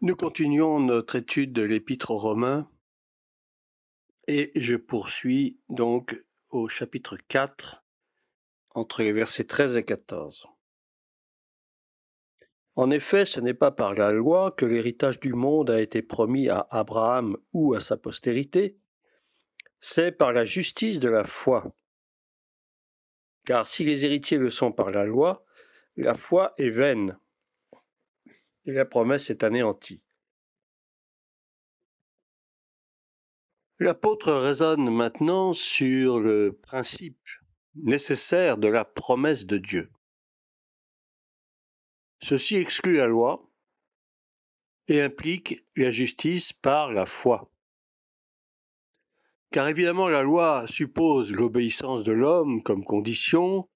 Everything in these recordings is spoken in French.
Nous continuons notre étude de l'Épître aux Romains et je poursuis donc au chapitre 4, entre les versets 13 et 14. En effet, ce n'est pas par la loi que l'héritage du monde a été promis à Abraham ou à sa postérité, c'est par la justice de la foi. Car si les héritiers le sont par la foi est vaine et la promesse est anéantie. L'apôtre raisonne maintenant sur le principe nécessaire de la promesse de Dieu. Ceci exclut la loi et implique la justice par la foi. Car évidemment, la loi suppose l'obéissance de l'homme comme condition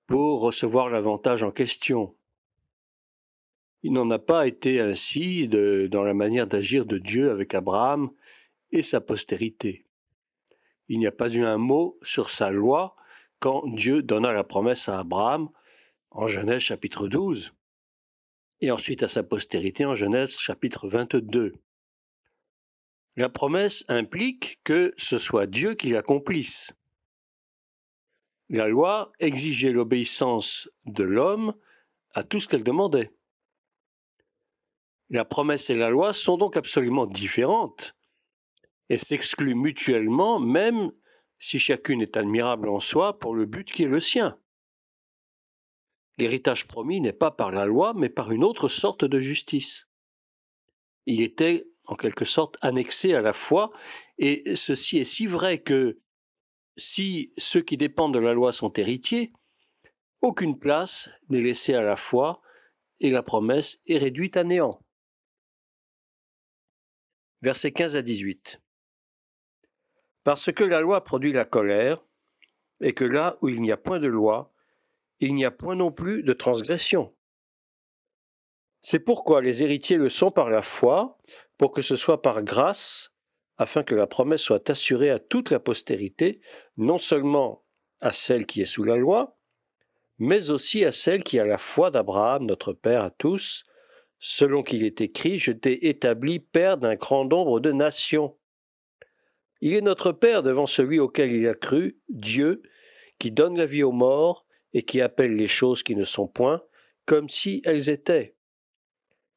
pour recevoir l'avantage en question. Il n'en a pas été ainsi dans la manière d'agir de Dieu avec Abraham et sa postérité. Il n'y a pas eu un mot sur sa loi quand Dieu donna la promesse à Abraham en Genèse chapitre 12 et ensuite à sa postérité en Genèse chapitre 22. La promesse implique que ce soit Dieu qui l'accomplisse. La loi exigeait l'obéissance de l'homme à tout ce qu'elle demandait. La promesse et la loi sont donc absolument différentes et s'excluent mutuellement, même si chacune est admirable en soi pour le but qui est le sien. L'héritage promis n'est pas par la loi, mais par une autre sorte de justice. Il était en quelque sorte annexé à la foi, et ceci est si vrai que si ceux qui dépendent de la loi sont héritiers, aucune place n'est laissée à la foi et la promesse est réduite à néant. Versets 15 à 18. Parce que la loi produit la colère, et que là où il n'y a point de loi, il n'y a point non plus de transgression. C'est pourquoi les héritiers le sont par la foi, pour que ce soit par grâce, afin que la promesse soit assurée à toute la postérité, non seulement à celle qui est sous la loi, mais aussi à celle qui a la foi d'Abraham, notre Père à tous, selon qu'il est écrit, je t'ai établi Père d'un grand nombre de nations. Il est notre Père devant celui auquel il a cru, Dieu, qui donne la vie aux morts et qui appelle les choses qui ne sont point, comme si elles étaient.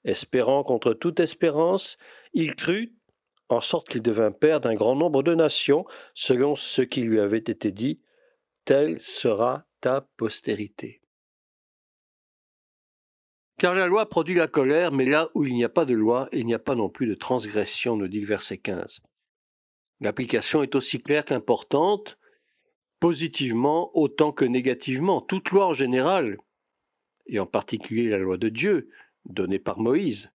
Espérant contre toute espérance, il crut, en sorte qu'il devint père d'un grand nombre de nations, selon ce qui lui avait été dit, telle sera ta postérité. Car la loi produit la colère, mais là où il n'y a pas de loi, il n'y a pas non plus de transgression, nous dit le verset 15. L'application est aussi claire qu'importante, positivement autant que négativement. Toute loi en général, et en particulier la loi de Dieu, donnée par Moïse,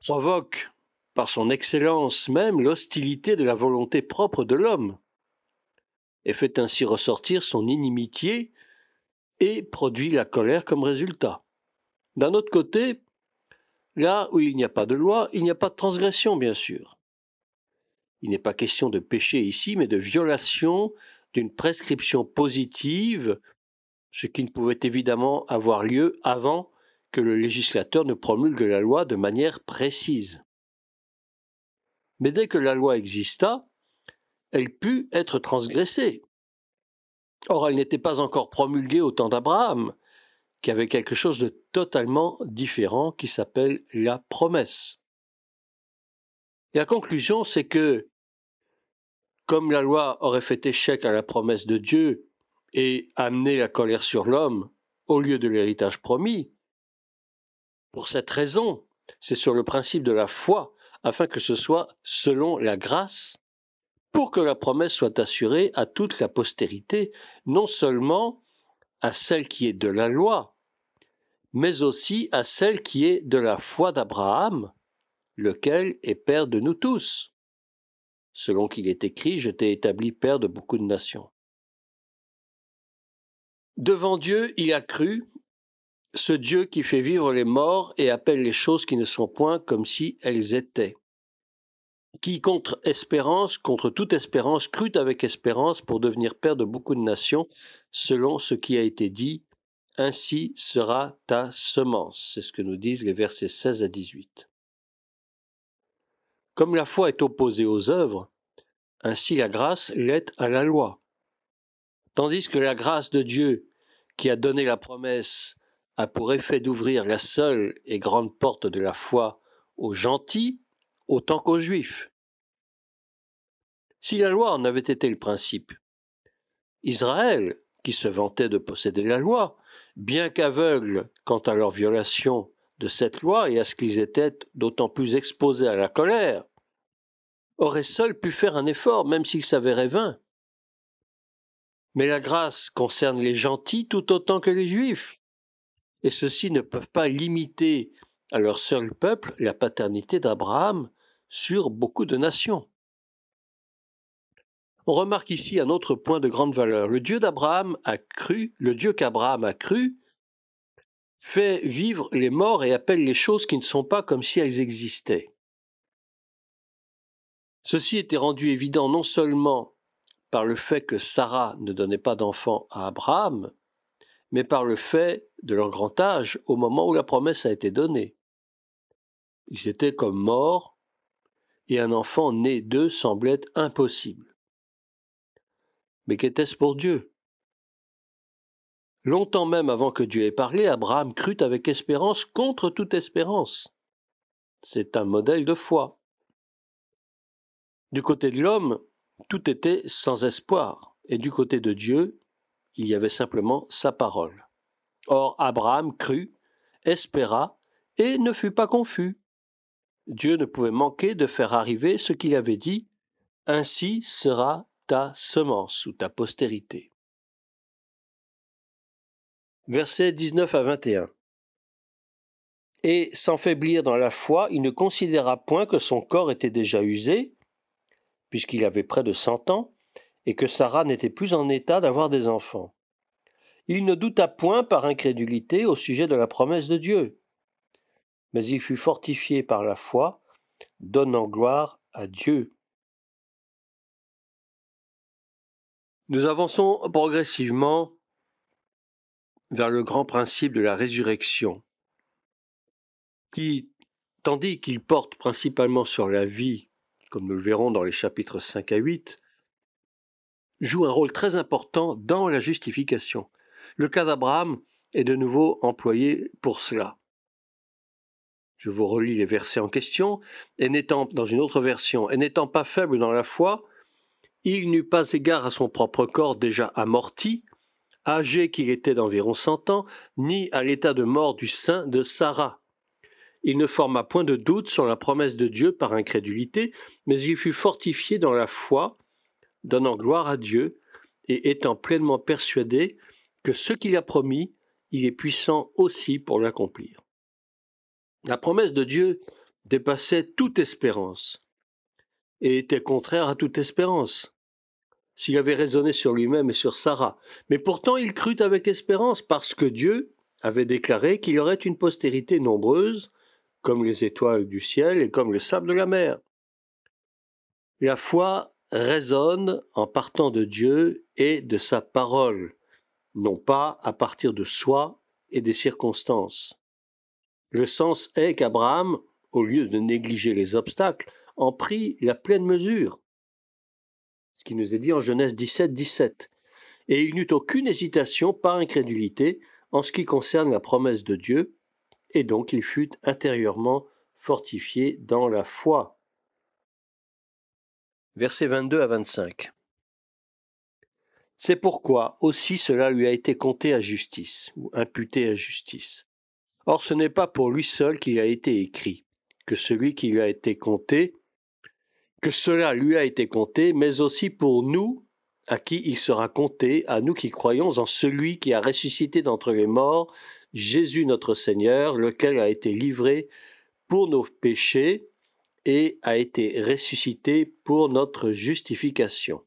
provoque, par son excellence même, l'hostilité de la volonté propre de l'homme, et fait ainsi ressortir son inimitié et produit la colère comme résultat. D'un autre côté, là où il n'y a pas de loi, il n'y a pas de transgression, bien sûr. Il n'est pas question de péché ici, mais de violation d'une prescription positive, ce qui ne pouvait évidemment avoir lieu avant que le législateur ne promulgue la loi de manière précise. Mais dès que la loi exista, elle put être transgressée. Or, elle n'était pas encore promulguée au temps d'Abraham, qui avait quelque chose de totalement différent qui s'appelle la promesse. Et la conclusion, c'est que, comme la loi aurait fait échec à la promesse de Dieu et amené la colère sur l'homme au lieu de l'héritage promis, pour cette raison, c'est sur le principe de la foi, afin que ce soit selon la grâce, pour que la promesse soit assurée à toute la postérité, non seulement à celle qui est de la loi, mais aussi à celle qui est de la foi d'Abraham, lequel est père de nous tous, selon qu'il est écrit, je t'ai établi père de beaucoup de nations. Devant Dieu, il a cru, ce Dieu qui fait vivre les morts et appelle les choses qui ne sont point comme si elles étaient, qui contre toute espérance, crut avec espérance pour devenir père de beaucoup de nations, selon ce qui a été dit, ainsi sera ta semence. C'est ce que nous disent les versets 16 à 18. Comme la foi est opposée aux œuvres, ainsi la grâce l'est à la loi. Tandis que la grâce de Dieu, qui a donné la promesse, a pour effet d'ouvrir la seule et grande porte de la foi aux gentils autant qu'aux juifs. Si la loi en avait été le principe, Israël, qui se vantait de posséder la loi, bien qu'aveugle quant à leur violation de cette loi et à ce qu'ils étaient d'autant plus exposés à la colère, aurait seul pu faire un effort, même s'il s'avérait vain. Mais la grâce concerne les gentils tout autant que les juifs, et ceux-ci ne peuvent pas limiter à leur seul peuple la paternité d'Abraham sur beaucoup de nations. On remarque ici un autre point de grande valeur. Le Dieu qu'Abraham a cru, fait vivre les morts et appelle les choses qui ne sont pas comme si elles existaient. Ceci était rendu évident non seulement par le fait que Sarah ne donnait pas d'enfant à Abraham, mais par le fait de leur grand âge au moment où la promesse a été donnée. Ils étaient comme morts, et un enfant né d'eux semblait impossible. Mais qu'était-ce pour Dieu? Longtemps même avant que Dieu ait parlé, Abraham crut avec espérance contre toute espérance. C'est un modèle de foi. Du côté de l'homme, tout était sans espoir, et du côté de Dieu, il y avait simplement sa parole. Or, Abraham crut, espéra, et ne fut pas confus. Dieu ne pouvait manquer de faire arriver ce qu'il avait dit, ainsi sera ta semence ou ta postérité. Versets 19 à 21. Et sans faiblir dans la foi, il ne considéra point que son corps était déjà usé, puisqu'il avait près de 100 ans, et que Sarah n'était plus en état d'avoir des enfants. Il ne douta point par incrédulité au sujet de la promesse de Dieu, mais il fut fortifié par la foi, donnant gloire à Dieu. Nous avançons progressivement vers le grand principe de la résurrection, qui, tandis qu'il porte principalement sur la vie, comme nous le verrons dans les chapitres 5 à 8, joue un rôle très important dans la justification. Le cas d'Abraham est de nouveau employé pour cela. Je vous relis les versets en question. Et n'étant, dans une autre version, et n'étant pas faible dans la foi, il n'eut pas égard à son propre corps déjà amorti, âgé qu'il était d'environ 100 ans, ni à l'état de mort du sein de Sarah. Il ne forma point de doute sur la promesse de Dieu par incrédulité, mais il fut fortifié dans la foi, donnant gloire à Dieu, et étant pleinement persuadé que ce qu'il a promis, il est puissant aussi pour l'accomplir. La promesse de Dieu dépassait toute espérance et était contraire à toute espérance, s'il avait raisonné sur lui-même et sur Sarah. Mais pourtant il crut avec espérance parce que Dieu avait déclaré qu'il y aurait une postérité nombreuse, comme les étoiles du ciel et comme le sable de la mer. La foi raisonne en partant de Dieu et de sa parole, non pas à partir de soi et des circonstances. Le sens est qu'Abraham, au lieu de négliger les obstacles, en prit la pleine mesure. Ce qui nous est dit en Genèse 17, 17. Et il n'eut aucune hésitation par incrédulité en ce qui concerne la promesse de Dieu, et donc il fut intérieurement fortifié dans la foi. Versets 22 à 25. C'est pourquoi aussi cela lui a été compté à justice, ou imputé à justice. Or ce n'est pas pour lui seul qu'il a été écrit, que celui qui lui a été compté, que cela lui a été compté, mais aussi pour nous, à qui il sera compté, à nous qui croyons en celui qui a ressuscité d'entre les morts, Jésus notre Seigneur, lequel a été livré pour nos péchés et a été ressuscité pour notre justification.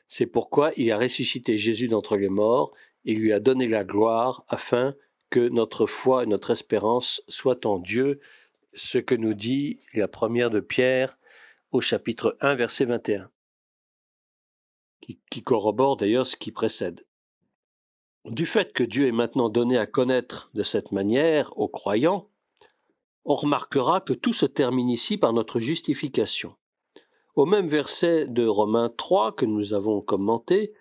C'est pourquoi il a ressuscité Jésus d'entre les morts et lui a donné la gloire afin que notre foi et notre espérance soient en Dieu, ce que nous dit la première de Pierre au chapitre 1, verset 21. qui corrobore d'ailleurs ce qui précède. Du fait que Dieu est maintenant donné à connaître de cette manière aux croyants, on remarquera que tout se termine ici par notre justification. Au même verset de Romains 3 que nous avons commenté,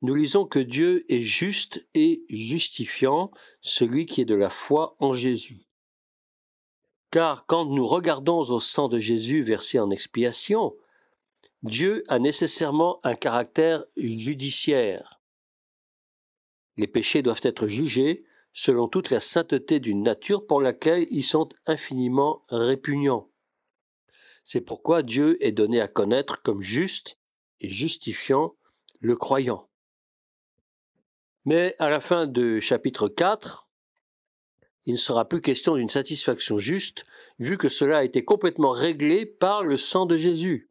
nous lisons que Dieu est juste et justifiant celui qui est de la foi en Jésus. Car quand nous regardons au sang de Jésus versé en expiation, Dieu a nécessairement un caractère judiciaire. Les péchés doivent être jugés selon toute la sainteté d'une nature pour laquelle ils sont infiniment répugnants. C'est pourquoi Dieu est donné à connaître comme juste et justifiant le croyant. Mais à la fin de chapitre 4, il ne sera plus question d'une satisfaction juste, vu que cela a été complètement réglé par le sang de Jésus.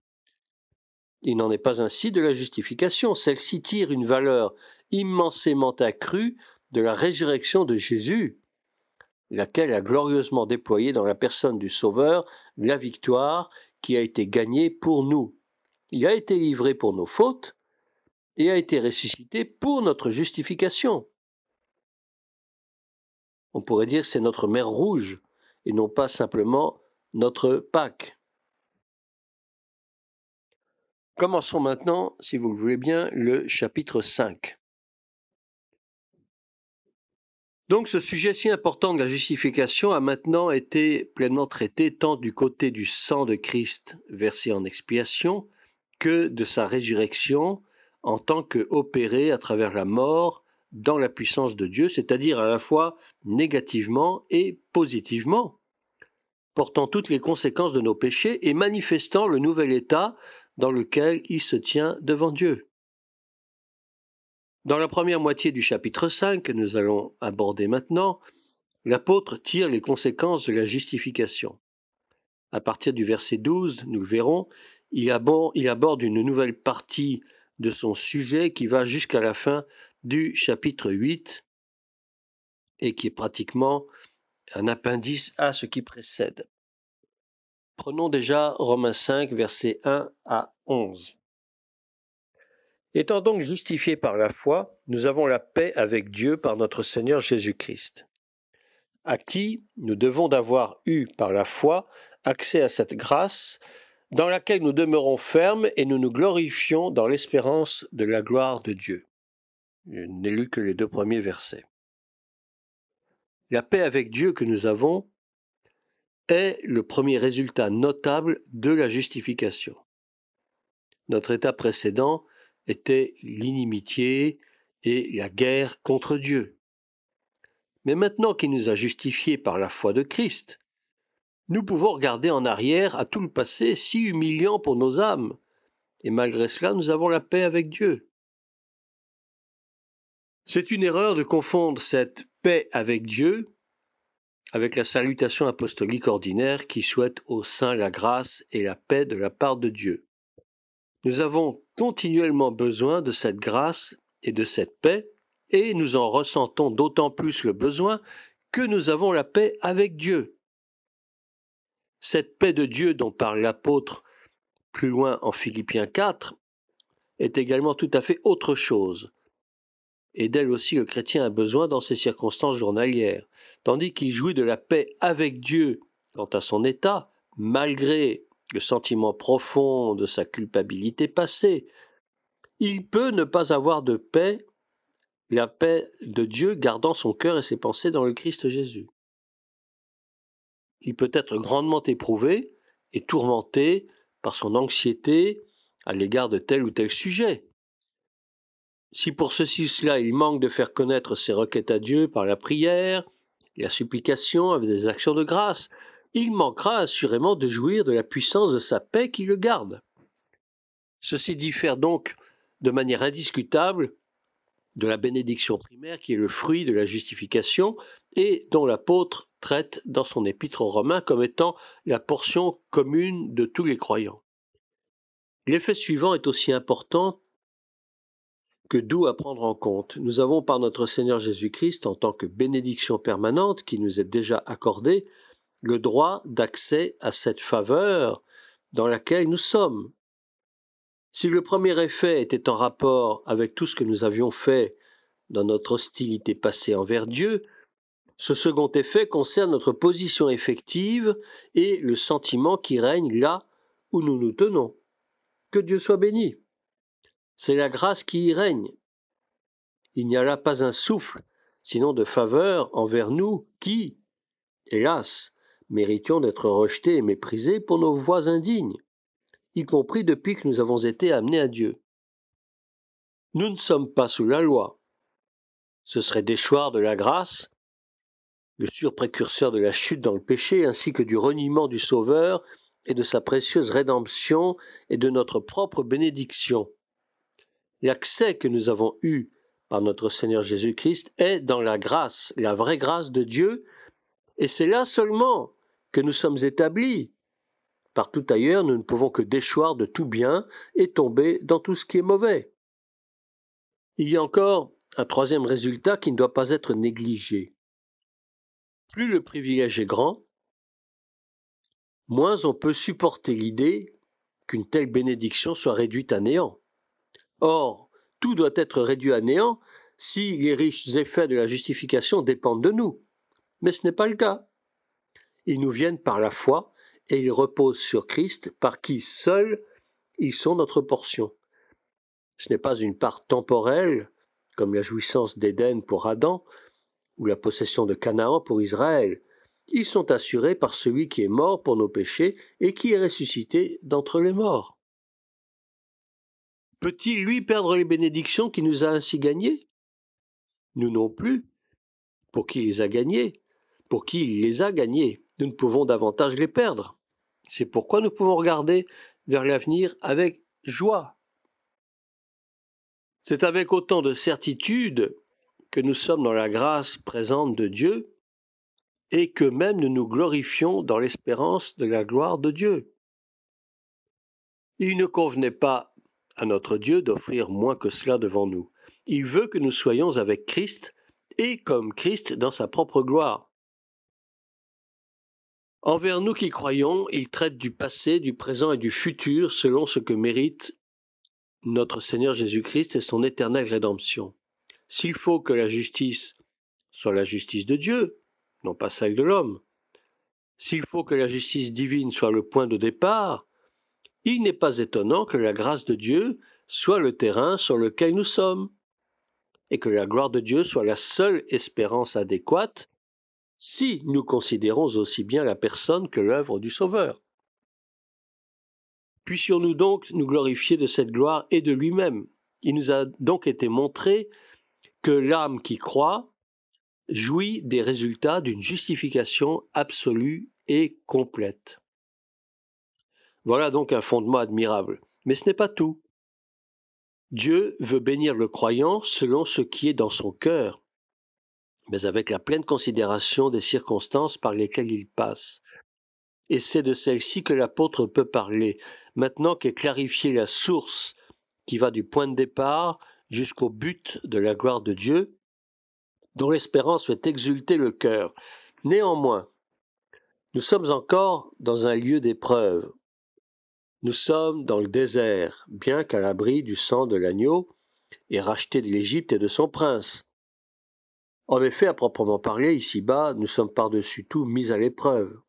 Il n'en est pas ainsi de la justification. Celle-ci tire une valeur immensément accrue de la résurrection de Jésus, laquelle a glorieusement déployé dans la personne du Sauveur la victoire qui a été gagnée pour nous. Il a été livré pour nos fautes et a été ressuscité pour notre justification. On pourrait dire que c'est notre mer Rouge et non pas simplement notre Pâque. Commençons maintenant, si vous le voulez bien, le chapitre 5. Donc ce sujet si important de la justification a maintenant été pleinement traité tant du côté du sang de Christ versé en expiation que de sa résurrection en tant que opéré à travers la mort dans la puissance de Dieu, c'est-à-dire à la fois négativement et positivement, portant toutes les conséquences de nos péchés et manifestant le nouvel état dans lequel il se tient devant Dieu. Dans la première moitié du chapitre 5 que nous allons aborder maintenant, l'apôtre tire les conséquences de la justification. À partir du verset 12, nous le verrons, il aborde une nouvelle partie de son sujet qui va jusqu'à la fin du chapitre 8 et qui est pratiquement un appendice à ce qui précède. Prenons déjà Romains 5, versets 1 à 11. Étant donc justifiés par la foi, nous avons la paix avec Dieu par notre Seigneur Jésus-Christ, à qui nous devons d'avoir eu par la foi accès à cette grâce dans laquelle nous demeurons fermes et nous nous glorifions dans l'espérance de la gloire de Dieu. Je n'ai lu que les 2 premiers versets. La paix avec Dieu que nous avons est le premier résultat notable de la justification. Notre état précédent était l'inimitié et la guerre contre Dieu. Mais maintenant qu'il nous a justifiés par la foi de Christ, nous pouvons regarder en arrière à tout le passé si humiliant pour nos âmes, et malgré cela nous avons la paix avec Dieu. C'est une erreur de confondre cette paix avec Dieu avec la salutation apostolique ordinaire qui souhaite aux saints la grâce et la paix de la part de Dieu. Nous avons continuellement besoin de cette grâce et de cette paix, et nous en ressentons d'autant plus le besoin que nous avons la paix avec Dieu. Cette paix de Dieu dont parle l'apôtre plus loin en Philippiens 4 est également tout à fait autre chose, et d'elle aussi le chrétien a besoin dans ses circonstances journalières, tandis qu'il jouit de la paix avec Dieu quant à son état, malgré le sentiment profond de sa culpabilité passée. Il peut ne pas avoir de paix, la paix de Dieu gardant son cœur et ses pensées dans le Christ Jésus. Il peut être grandement éprouvé et tourmenté par son anxiété à l'égard de tel ou tel sujet. Si pour ceci ou cela il manque de faire connaître ses requêtes à Dieu par la prière, la supplication avec des actions de grâce, il manquera assurément de jouir de la puissance de sa paix qui le garde. Ceci diffère donc de manière indiscutable de la bénédiction primaire qui est le fruit de la justification et dont l'apôtre traite dans son épître aux Romains comme étant la portion commune de tous les croyants. L'effet suivant est aussi important que doux à prendre en compte. Nous avons par notre Seigneur Jésus-Christ, en tant que bénédiction permanente qui nous est déjà accordée, le droit d'accès à cette faveur dans laquelle nous sommes. Si le premier effet était en rapport avec tout ce que nous avions fait dans notre hostilité passée envers Dieu, ce second effet concerne notre position effective et le sentiment qui règne là où nous nous tenons. Que Dieu soit béni. C'est la grâce qui y règne. Il n'y a là pas un souffle, sinon de faveur envers nous qui, hélas, méritions d'être rejetés et méprisés pour nos voies indignes, y compris depuis que nous avons été amenés à Dieu. Nous ne sommes pas sous la loi. Ce serait déchoir de la grâce, le surprécurseur de la chute dans le péché, ainsi que du reniement du Sauveur et de sa précieuse rédemption et de notre propre bénédiction. L'accès que nous avons eu par notre Seigneur Jésus-Christ est dans la grâce, la vraie grâce de Dieu, et c'est là seulement que nous sommes établis. Partout ailleurs, nous ne pouvons que déchoir de tout bien et tomber dans tout ce qui est mauvais. Il y a encore un troisième résultat qui ne doit pas être négligé. Plus le privilège est grand, moins on peut supporter l'idée qu'une telle bénédiction soit réduite à néant. Or, tout doit être réduit à néant si les riches effets de la justification dépendent de nous. Mais ce n'est pas le cas. Ils nous viennent par la foi et ils reposent sur Christ, par qui seuls ils sont notre portion. Ce n'est pas une part temporelle, comme la jouissance d'Éden pour Adam, ou la possession de Canaan pour Israël. Ils sont assurés par celui qui est mort pour nos péchés et qui est ressuscité d'entre les morts. Peut-il, lui, perdre les bénédictions qu'il nous a ainsi gagnées? Nous non plus. Pour qui les a gagnées? Pour qui il les a gagnées? Nous ne pouvons davantage les perdre. C'est pourquoi nous pouvons regarder vers l'avenir avec joie. C'est avec autant de certitude que nous sommes dans la grâce présente de Dieu et que même nous nous glorifions dans l'espérance de la gloire de Dieu. Il ne convenait pas à notre Dieu d'offrir moins que cela devant nous. Il veut que nous soyons avec Christ et comme Christ dans sa propre gloire. Envers nous qui croyons, il traite du passé, du présent et du futur selon ce que mérite notre Seigneur Jésus-Christ et son éternelle rédemption. S'il faut que la justice soit la justice de Dieu, non pas celle de l'homme, s'il faut que la justice divine soit le point de départ, il n'est pas étonnant que la grâce de Dieu soit le terrain sur lequel nous sommes, et que la gloire de Dieu soit la seule espérance adéquate si nous considérons aussi bien la personne que l'œuvre du Sauveur. Puissions-nous donc nous glorifier de cette gloire et de lui-même. Il nous a donc été montré que l'âme qui croit jouit des résultats d'une justification absolue et complète. Voilà donc un fondement admirable. Mais ce n'est pas tout. Dieu veut bénir le croyant selon ce qui est dans son cœur, mais avec la pleine considération des circonstances par lesquelles il passe. Et c'est de celle-ci que l'apôtre peut parler, maintenant qu'est clarifiée la source qui va du point de départ jusqu'au but de la gloire de Dieu, dont l'espérance fait exulter le cœur. Néanmoins, nous sommes encore dans un lieu d'épreuve. Nous sommes dans le désert, bien qu'à l'abri du sang de l'agneau et rachetés de l'Égypte et de son prince. En effet, à proprement parler, ici-bas, nous sommes par-dessus tout mis à l'épreuve,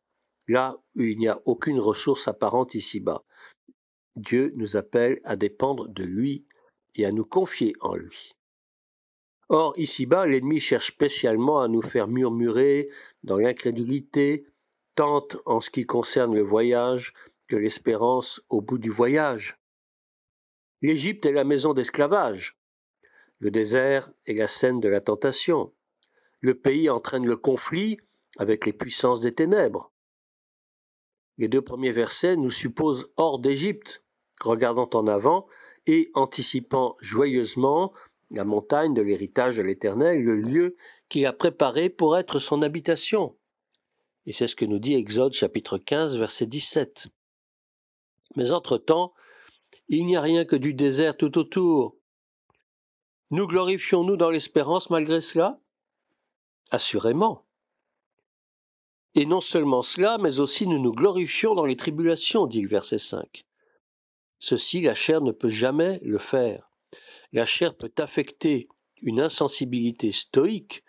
là où il n'y a aucune ressource apparente ici-bas. Dieu nous appelle à dépendre de lui et à nous confier en lui. Or, ici-bas, l'ennemi cherche spécialement à nous faire murmurer dans l'incrédulité, tant en ce qui concerne le voyage que l'espérance au bout du voyage. L'Égypte est la maison d'esclavage. Le désert est la scène de la tentation. Le pays entraîne le conflit avec les puissances des ténèbres. Les deux premiers versets nous supposent hors d'Égypte, regardant en avant et anticipant joyeusement la montagne de l'héritage de l'Éternel, le lieu qu'il a préparé pour être son habitation. Et c'est ce que nous dit Exode chapitre 15, verset 17. Mais entre-temps, il n'y a rien que du désert tout autour. Nous glorifions-nous dans l'espérance malgré cela? Assurément. Et non seulement cela, mais aussi nous nous glorifions dans les tribulations, dit le verset 5. Ceci, la chair ne peut jamais le faire. La chair peut affecter une insensibilité stoïque,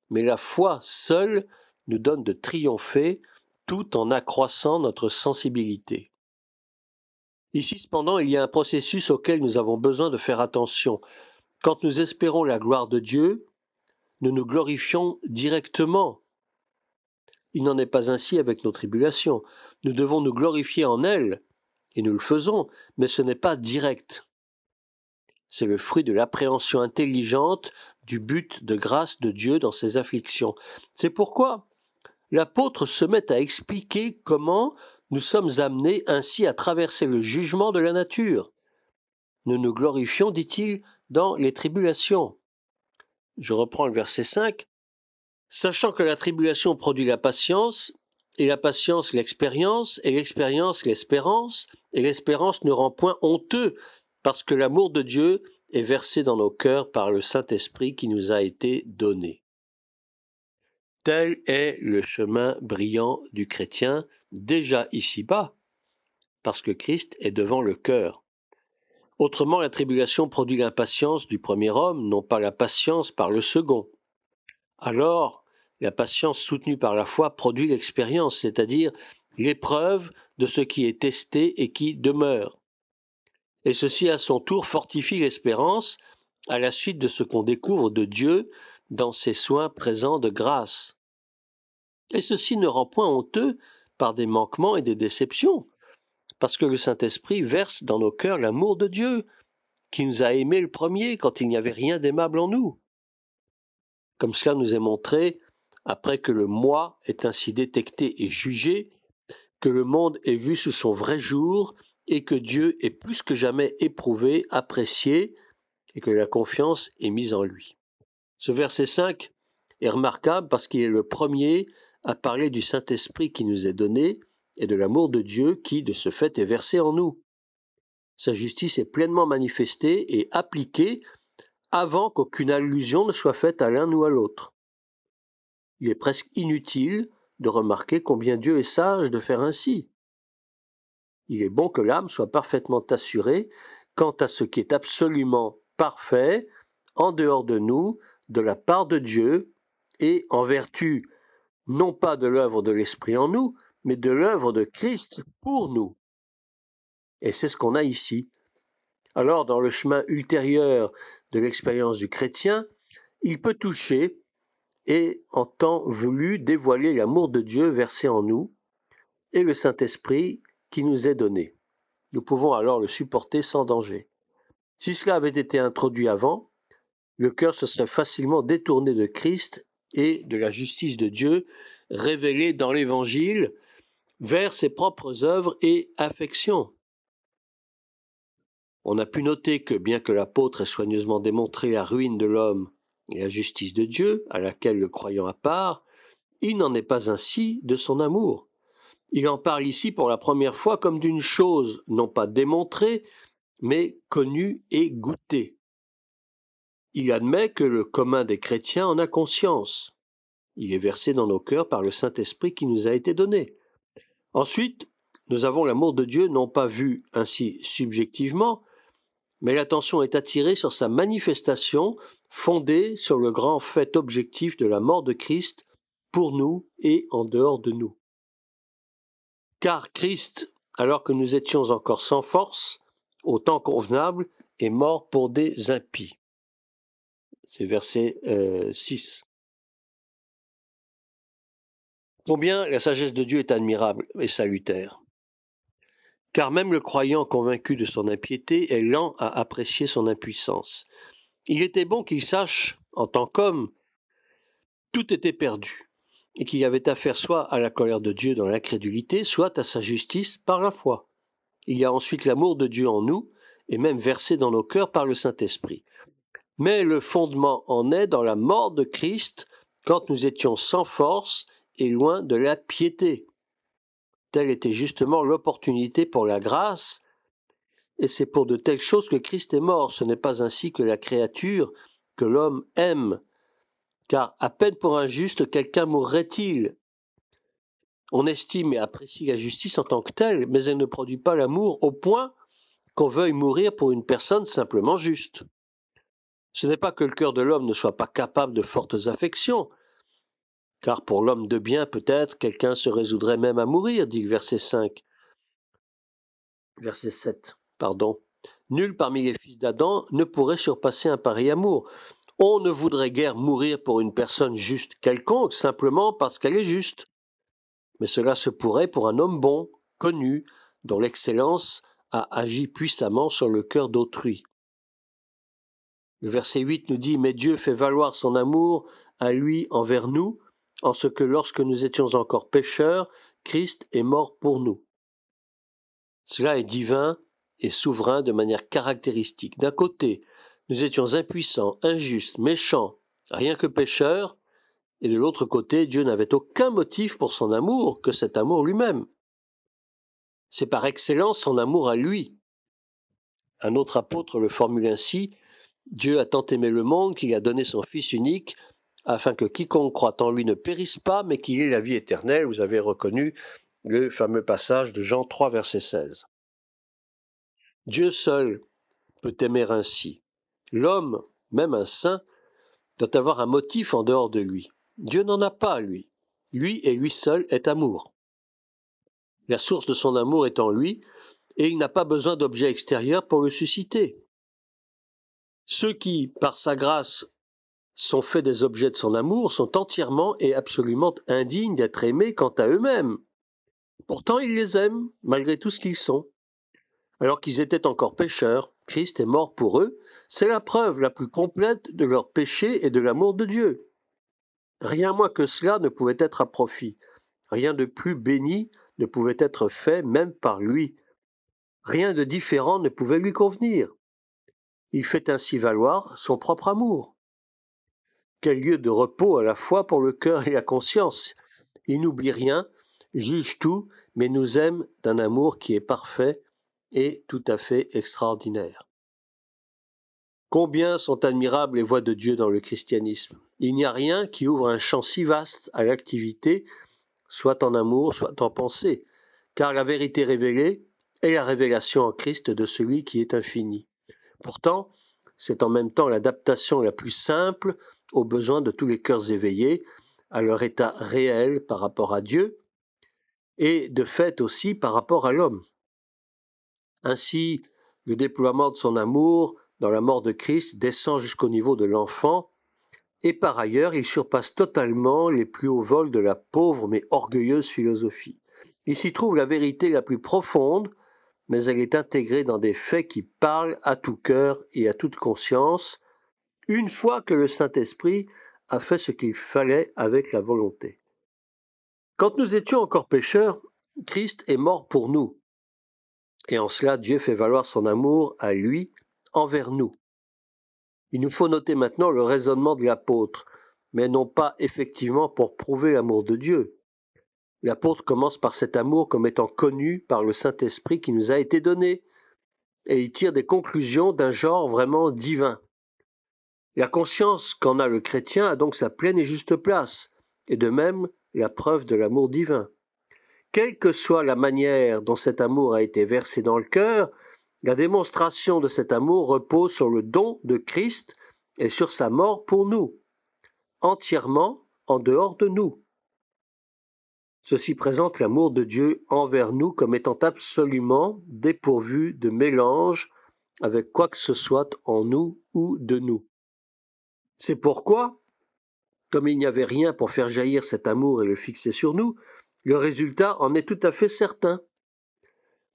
mais la foi seule nous donne de triompher tout en accroissant notre sensibilité. Ici, cependant, il y a un processus auquel nous avons besoin de faire attention. Quand nous espérons la gloire de Dieu, nous nous glorifions directement. Il n'en est pas ainsi avec nos tribulations. Nous devons nous glorifier en elles, et nous le faisons, mais ce n'est pas direct. C'est le fruit de l'appréhension intelligente du but de grâce de Dieu dans ses afflictions. C'est pourquoi l'apôtre se met à expliquer comment nous sommes amenés ainsi à traverser le jugement de la nature. Nous nous glorifions, dit-il, dans les tribulations. Je reprends le verset 5. Sachant que la tribulation produit la patience, et la patience l'expérience, et l'expérience l'espérance, et l'espérance ne rend point honteux, parce que l'amour de Dieu est versé dans nos cœurs par le Saint-Esprit qui nous a été donné. Tel est le chemin brillant du chrétien, déjà ici-bas, parce que Christ est devant le cœur. Autrement, la tribulation produit l'impatience du premier homme, non pas la patience par le second. Alors, la patience soutenue par la foi produit l'expérience, c'est-à-dire l'épreuve de ce qui est testé et qui demeure. Et ceci, à son tour, fortifie l'espérance à la suite de ce qu'on découvre de Dieu dans ses soins présents de grâce. Et ceci ne rend point honteux par des manquements et des déceptions, parce que le Saint-Esprit verse dans nos cœurs l'amour de Dieu, qui nous a aimés le premier quand il n'y avait rien d'aimable en nous. Comme cela nous est montré, après que le moi est ainsi détecté et jugé, que le monde est vu sous son vrai jour, et que Dieu est plus que jamais éprouvé, apprécié, et que la confiance est mise en lui. Ce verset 5 est remarquable parce qu'il est le premier à parler du Saint-Esprit qui nous est donné et de l'amour de Dieu qui, de ce fait, est versé en nous. Sa justice est pleinement manifestée et appliquée avant qu'aucune allusion ne soit faite à l'un ou à l'autre. Il est presque inutile de remarquer combien Dieu est sage de faire ainsi. Il est bon que l'âme soit parfaitement assurée quant à ce qui est absolument parfait, en dehors de nous, de la part de Dieu, et en vertu non pas de l'œuvre de l'Esprit en nous, mais de l'œuvre de Christ pour nous. Et c'est ce qu'on a ici. Alors, dans le chemin ultérieur de l'expérience du chrétien, il peut toucher et, en temps voulu, dévoiler l'amour de Dieu versé en nous et le Saint-Esprit qui nous est donné. Nous pouvons alors le supporter sans danger. Si cela avait été introduit avant, le cœur se serait facilement détourné de Christ et de la justice de Dieu révélée dans l'Évangile vers ses propres œuvres et affections. On a pu noter que bien que l'apôtre ait soigneusement démontré la ruine de l'homme et la justice de Dieu, à laquelle le croyant a part, il n'en est pas ainsi de son amour. Il en parle ici pour la première fois comme d'une chose non pas démontrée, mais connue et goûtée. Il admet que le commun des chrétiens en a conscience. Il est versé dans nos cœurs par le Saint-Esprit qui nous a été donné. Ensuite, nous avons l'amour de Dieu non pas vu ainsi subjectivement, mais l'attention est attirée sur sa manifestation fondée sur le grand fait objectif de la mort de Christ pour nous et en dehors de nous. Car Christ, alors que nous étions encore sans force, au temps convenable, est mort pour des impies. C'est verset 6. Combien la sagesse de Dieu est admirable et salutaire. Car même le croyant convaincu de son impiété est lent à apprécier son impuissance. Il était bon qu'il sache, en tant qu'homme, tout était perdu, et qu'il y avait affaire soit à la colère de Dieu dans l'incrédulité, soit à sa justice par la foi. Il y a ensuite l'amour de Dieu en nous, et même versé dans nos cœurs par le Saint-Esprit. Mais le fondement en est dans la mort de Christ, quand nous étions sans force et loin de la piété. Telle était justement l'opportunité pour la grâce, et c'est pour de telles choses que Christ est mort. Ce n'est pas ainsi que la créature, que l'homme aime, car à peine pour un juste, quelqu'un mourrait-il. On estime et apprécie la justice en tant que telle, mais elle ne produit pas l'amour au point qu'on veuille mourir pour une personne simplement juste. Ce n'est pas que le cœur de l'homme ne soit pas capable de fortes affections, car pour l'homme de bien, peut-être, quelqu'un se résoudrait même à mourir, dit le verset 7, pardon. Nul parmi les fils d'Adam ne pourrait surpasser un pareil amour. On ne voudrait guère mourir pour une personne juste quelconque, simplement parce qu'elle est juste. Mais cela se pourrait pour un homme bon, connu, dont l'excellence a agi puissamment sur le cœur d'autrui. Le verset 8 nous dit « Mais Dieu fait valoir son amour à lui envers nous, en ce que lorsque nous étions encore pécheurs, Christ est mort pour nous. » Cela est divin et souverain de manière caractéristique. D'un côté, nous étions impuissants, injustes, méchants, rien que pécheurs, et de l'autre côté, Dieu n'avait aucun motif pour son amour que cet amour lui-même. C'est par excellence son amour à lui. Un autre apôtre le formule ainsi, Dieu a tant aimé le monde qu'il a donné son Fils unique, afin que quiconque croit en lui ne périsse pas, mais qu'il ait la vie éternelle. Vous avez reconnu le fameux passage de Jean 3, verset 16. Dieu seul peut aimer ainsi. L'homme, même un saint, doit avoir un motif en dehors de lui. Dieu n'en a pas, lui. Lui et lui seul est amour. La source de son amour est en lui, et il n'a pas besoin d'objets extérieurs pour le susciter. Ceux qui, par sa grâce, sont faits des objets de son amour sont entièrement et absolument indignes d'être aimés quant à eux-mêmes. Pourtant, il les aime, malgré tout ce qu'ils sont. Alors qu'ils étaient encore pécheurs, Christ est mort pour eux. C'est la preuve la plus complète de leur péché et de l'amour de Dieu. Rien moins que cela ne pouvait être à profit. Rien de plus béni ne pouvait être fait, même par lui. Rien de différent ne pouvait lui convenir. Il fait ainsi valoir son propre amour. Quel lieu de repos à la fois pour le cœur et la conscience. Il n'oublie rien, juge tout, mais nous aime d'un amour qui est parfait et tout à fait extraordinaire. Combien sont admirables les voies de Dieu dans le christianisme. Il n'y a rien qui ouvre un champ si vaste à l'activité, soit en amour, soit en pensée, car la vérité révélée est la révélation en Christ de celui qui est infini. Pourtant, c'est en même temps l'adaptation la plus simple aux besoins de tous les cœurs éveillés, à leur état réel par rapport à Dieu, et de fait aussi par rapport à l'homme. Ainsi, le déploiement de son amour dans la mort de Christ descend jusqu'au niveau de l'enfant, et par ailleurs, il surpasse totalement les plus hauts vols de la pauvre mais orgueilleuse philosophie. Il s'y trouve la vérité la plus profonde, mais elle est intégrée dans des faits qui parlent à tout cœur et à toute conscience, une fois que le Saint-Esprit a fait ce qu'il fallait avec la volonté. Quand nous étions encore pécheurs, Christ est mort pour nous, et en cela Dieu fait valoir son amour à lui envers nous. Il nous faut noter maintenant le raisonnement de l'apôtre, mais non pas effectivement pour prouver l'amour de Dieu. L'apôtre commence par cet amour comme étant connu par le Saint-Esprit qui nous a été donné, et il tire des conclusions d'un genre vraiment divin. La conscience qu'en a le chrétien a donc sa pleine et juste place, et de même la preuve de l'amour divin. Quelle que soit la manière dont cet amour a été versé dans le cœur, la démonstration de cet amour repose sur le don de Christ et sur sa mort pour nous, entièrement en dehors de nous. Ceci présente l'amour de Dieu envers nous comme étant absolument dépourvu de mélange avec quoi que ce soit en nous ou de nous. C'est pourquoi, comme il n'y avait rien pour faire jaillir cet amour et le fixer sur nous, le résultat en est tout à fait certain.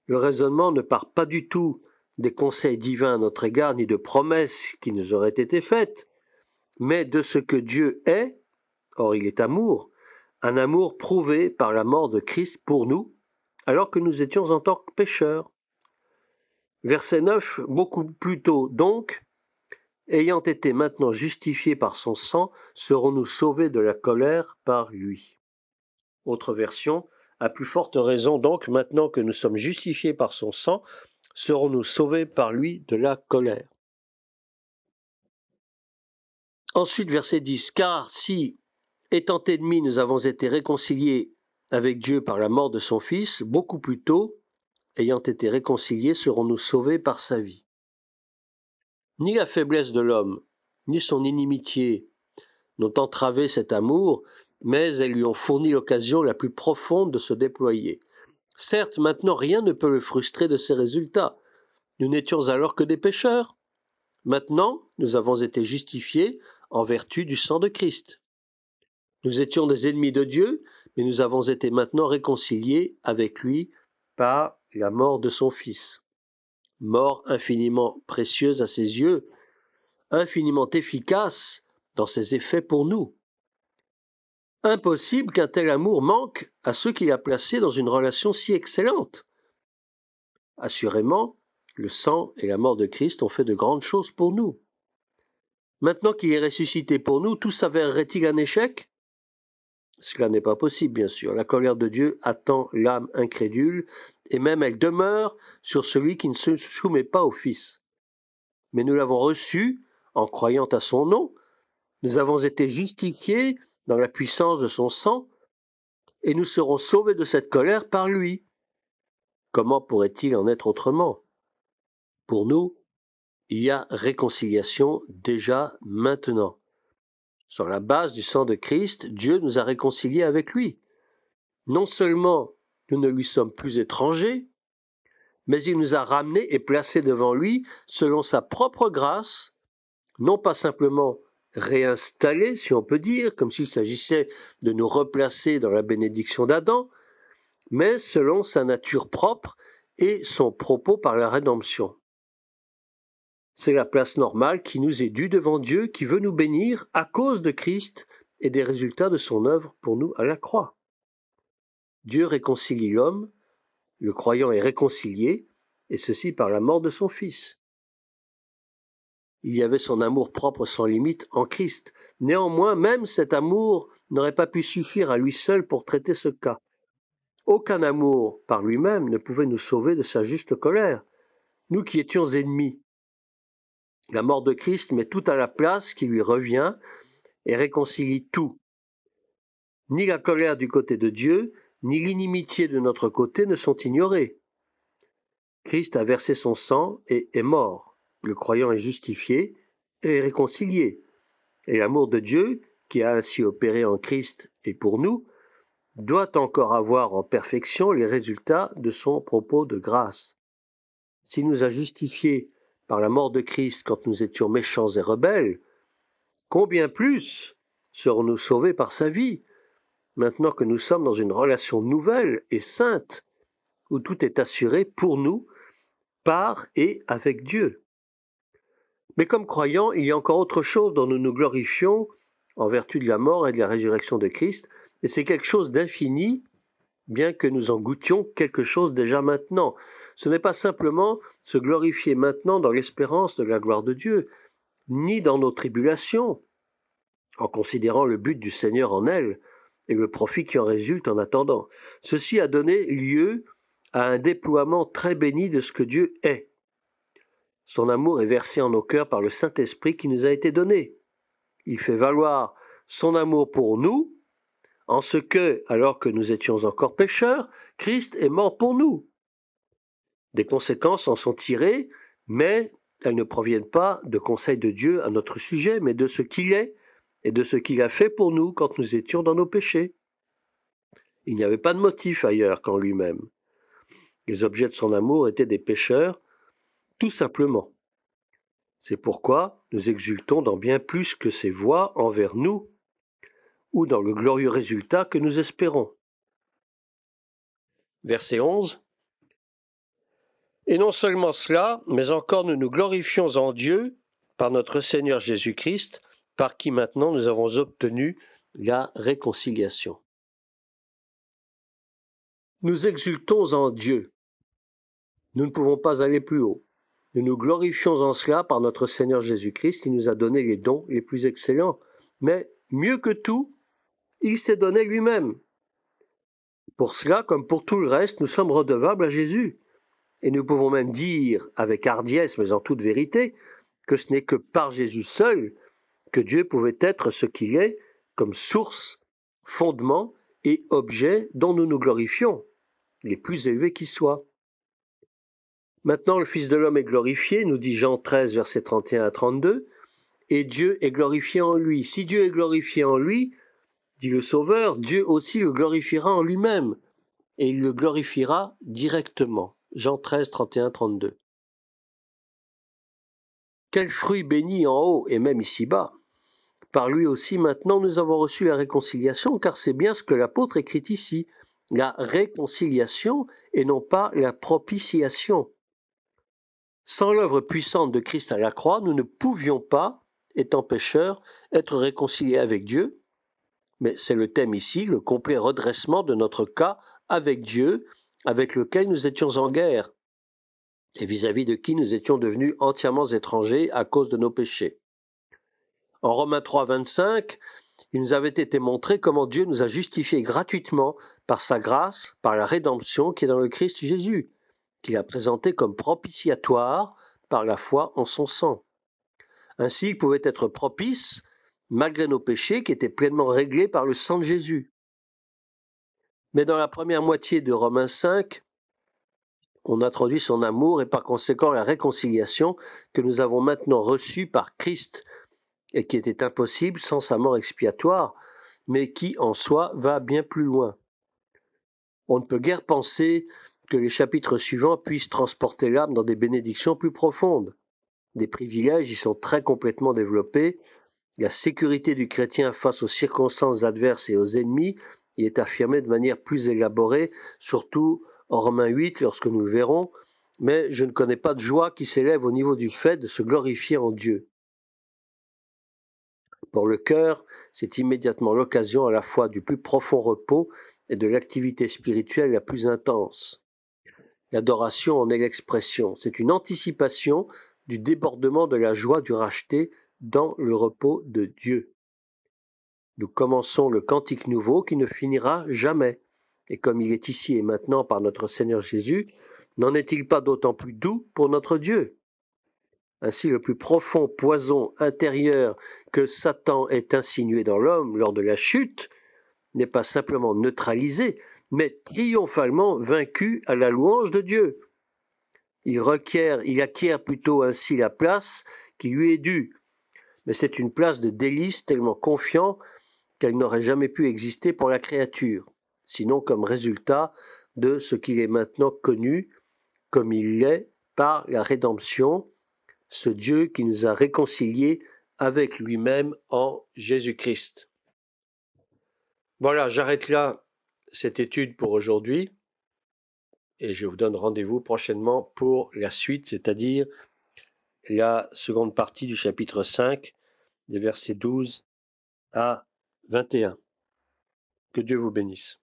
Le raisonnement ne part pas du tout des conseils divins à notre égard, ni de promesses qui nous auraient été faites, mais de ce que Dieu est, or il est amour, un amour prouvé par la mort de Christ pour nous, alors que nous étions encore pécheurs. Verset 9, beaucoup plus tôt donc, ayant été maintenant justifiés par son sang, serons-nous sauvés de la colère par lui. Autre version, à plus forte raison donc, maintenant que nous sommes justifiés par son sang, serons-nous sauvés par lui de la colère. Ensuite, verset 10, car si, étant ennemis, nous avons été réconciliés avec Dieu par la mort de son Fils, beaucoup plus tôt, ayant été réconciliés, serons-nous sauvés par sa vie. Ni la faiblesse de l'homme, ni son inimitié n'ont entravé cet amour, mais elles lui ont fourni l'occasion la plus profonde de se déployer. Certes, maintenant rien ne peut le frustrer de ses résultats. Nous n'étions alors que des pécheurs. Maintenant, nous avons été justifiés en vertu du sang de Christ. Nous étions des ennemis de Dieu, mais nous avons été maintenant réconciliés avec lui par la mort de son Fils. Mort infiniment précieuse à ses yeux, infiniment efficace dans ses effets pour nous. Impossible qu'un tel amour manque à ceux qu'il a placés dans une relation si excellente. Assurément, le sang et la mort de Christ ont fait de grandes choses pour nous. Maintenant qu'il est ressuscité pour nous, tout s'avérerait-il un échec ? Cela n'est pas possible, bien sûr. La colère de Dieu attend l'âme incrédule, et même elle demeure sur celui qui ne se soumet pas au Fils. Mais nous l'avons reçu en croyant à son nom, nous avons été justifiés dans la puissance de son sang, et nous serons sauvés de cette colère par lui. Comment pourrait-il en être autrement ? Pour nous, il y a réconciliation déjà maintenant. Sur la base du sang de Christ, Dieu nous a réconciliés avec lui. Non seulement nous ne lui sommes plus étrangers, mais il nous a ramenés et placés devant lui selon sa propre grâce, non pas simplement réinstallés, si on peut dire, comme s'il s'agissait de nous replacer dans la bénédiction d'Adam, mais selon sa nature propre et son propos par la rédemption. C'est la place normale qui nous est due devant Dieu qui veut nous bénir à cause de Christ et des résultats de son œuvre pour nous à la croix. Dieu réconcilie l'homme, le croyant est réconcilié, et ceci par la mort de son Fils. Il y avait son amour propre sans limite en Christ. Néanmoins, même cet amour n'aurait pas pu suffire à lui seul pour traiter ce cas. Aucun amour par lui-même ne pouvait nous sauver de sa juste colère, nous qui étions ennemis. La mort de Christ met tout à la place qui lui revient et réconcilie tout. Ni la colère du côté de Dieu, ni l'inimitié de notre côté ne sont ignorées. Christ a versé son sang et est mort. Le croyant est justifié et réconcilié. Et l'amour de Dieu, qui a ainsi opéré en Christ et pour nous, doit encore avoir en perfection les résultats de son propos de grâce. S'il nous a justifiés par la mort de Christ quand nous étions méchants et rebelles, combien plus serons-nous sauvés par sa vie, maintenant que nous sommes dans une relation nouvelle et sainte, où tout est assuré pour nous, par et avec Dieu. Mais comme croyants, il y a encore autre chose dont nous nous glorifions en vertu de la mort et de la résurrection de Christ, et c'est quelque chose d'infini, bien que nous en goûtions quelque chose déjà maintenant. Ce n'est pas simplement se glorifier maintenant dans l'espérance de la gloire de Dieu, ni dans nos tribulations, en considérant le but du Seigneur en elles et le profit qui en résulte en attendant. Ceci a donné lieu à un déploiement très béni de ce que Dieu est. Son amour est versé en nos cœurs par le Saint-Esprit qui nous a été donné. Il fait valoir son amour pour nous, en ce que, alors que nous étions encore pécheurs, Christ est mort pour nous. Des conséquences en sont tirées, mais elles ne proviennent pas de conseils de Dieu à notre sujet, mais de ce qu'il est et de ce qu'il a fait pour nous quand nous étions dans nos péchés. Il n'y avait pas de motif ailleurs qu'en lui-même. Les objets de son amour étaient des pécheurs, tout simplement. C'est pourquoi nous exultons dans bien plus que ses voies envers nous, ou dans le glorieux résultat que nous espérons. Verset 11. Et non seulement cela, mais encore nous nous glorifions en Dieu par notre Seigneur Jésus-Christ, par qui maintenant nous avons obtenu la réconciliation. Nous exultons en Dieu. Nous ne pouvons pas aller plus haut. Nous nous glorifions en cela par notre Seigneur Jésus-Christ, qui nous a donné les dons les plus excellents. Mais mieux que tout, il s'est donné lui-même. Pour cela, comme pour tout le reste, nous sommes redevables à Jésus. Et nous pouvons même dire, avec hardiesse, mais en toute vérité, que ce n'est que par Jésus seul que Dieu pouvait être ce qu'il est, comme source, fondement et objet dont nous nous glorifions, les plus élevés qui soient. Maintenant, le Fils de l'homme est glorifié, nous dit Jean 13, versets 31 à 32, et Dieu est glorifié en lui. Si Dieu est glorifié en lui, dit le Sauveur, Dieu aussi le glorifiera en lui-même, et il le glorifiera directement. Jean 13, 31, 32. Quel fruit béni en haut et même ici-bas. Par lui aussi maintenant nous avons reçu la réconciliation, car c'est bien ce que l'apôtre écrit ici, la réconciliation et non pas la propitiation. Sans l'œuvre puissante de Christ à la croix, nous ne pouvions pas, étant pécheurs, être réconciliés avec Dieu, mais c'est le thème ici, le complet redressement de notre cas avec Dieu, avec lequel nous étions en guerre, et vis-à-vis de qui nous étions devenus entièrement étrangers à cause de nos péchés. En Romains 3, 25, il nous avait été montré comment Dieu nous a justifiés gratuitement par sa grâce, par la rédemption qui est dans le Christ Jésus, qu'il a présenté comme propitiatoire par la foi en son sang. Ainsi, il pouvait être propice malgré nos péchés qui étaient pleinement réglés par le sang de Jésus. Mais dans la première moitié de Romains 5, on introduit son amour et par conséquent la réconciliation que nous avons maintenant reçue par Christ et qui était impossible sans sa mort expiatoire, mais qui en soi va bien plus loin. On ne peut guère penser que les chapitres suivants puissent transporter l'âme dans des bénédictions plus profondes. Des privilèges y sont très complètement développés. La sécurité du chrétien face aux circonstances adverses et aux ennemis y est affirmée de manière plus élaborée, surtout en Romains 8, lorsque nous le verrons, mais je ne connais pas de joie qui s'élève au niveau du fait de se glorifier en Dieu. Pour le cœur, c'est immédiatement l'occasion à la fois du plus profond repos et de l'activité spirituelle la plus intense. L'adoration en est l'expression, c'est une anticipation du débordement de la joie du racheté dans le repos de Dieu. Nous commençons le cantique nouveau qui ne finira jamais. Et comme il est ici et maintenant par notre Seigneur Jésus, n'en est-il pas d'autant plus doux pour notre Dieu? Ainsi, le plus profond poison intérieur que Satan ait insinué dans l'homme lors de la chute n'est pas simplement neutralisé, mais triomphalement vaincu à la louange de Dieu. Il acquiert plutôt ainsi la place qui lui est due. Mais c'est une place de délice tellement confiant qu'elle n'aurait jamais pu exister pour la créature, sinon comme résultat de ce qu'il est maintenant connu comme il l'est par la rédemption, ce Dieu qui nous a réconciliés avec lui-même en Jésus-Christ. Voilà, j'arrête là cette étude pour aujourd'hui et je vous donne rendez-vous prochainement pour la suite, c'est-à-dire la seconde partie du chapitre 5, des versets 12 à 21. Que Dieu vous bénisse.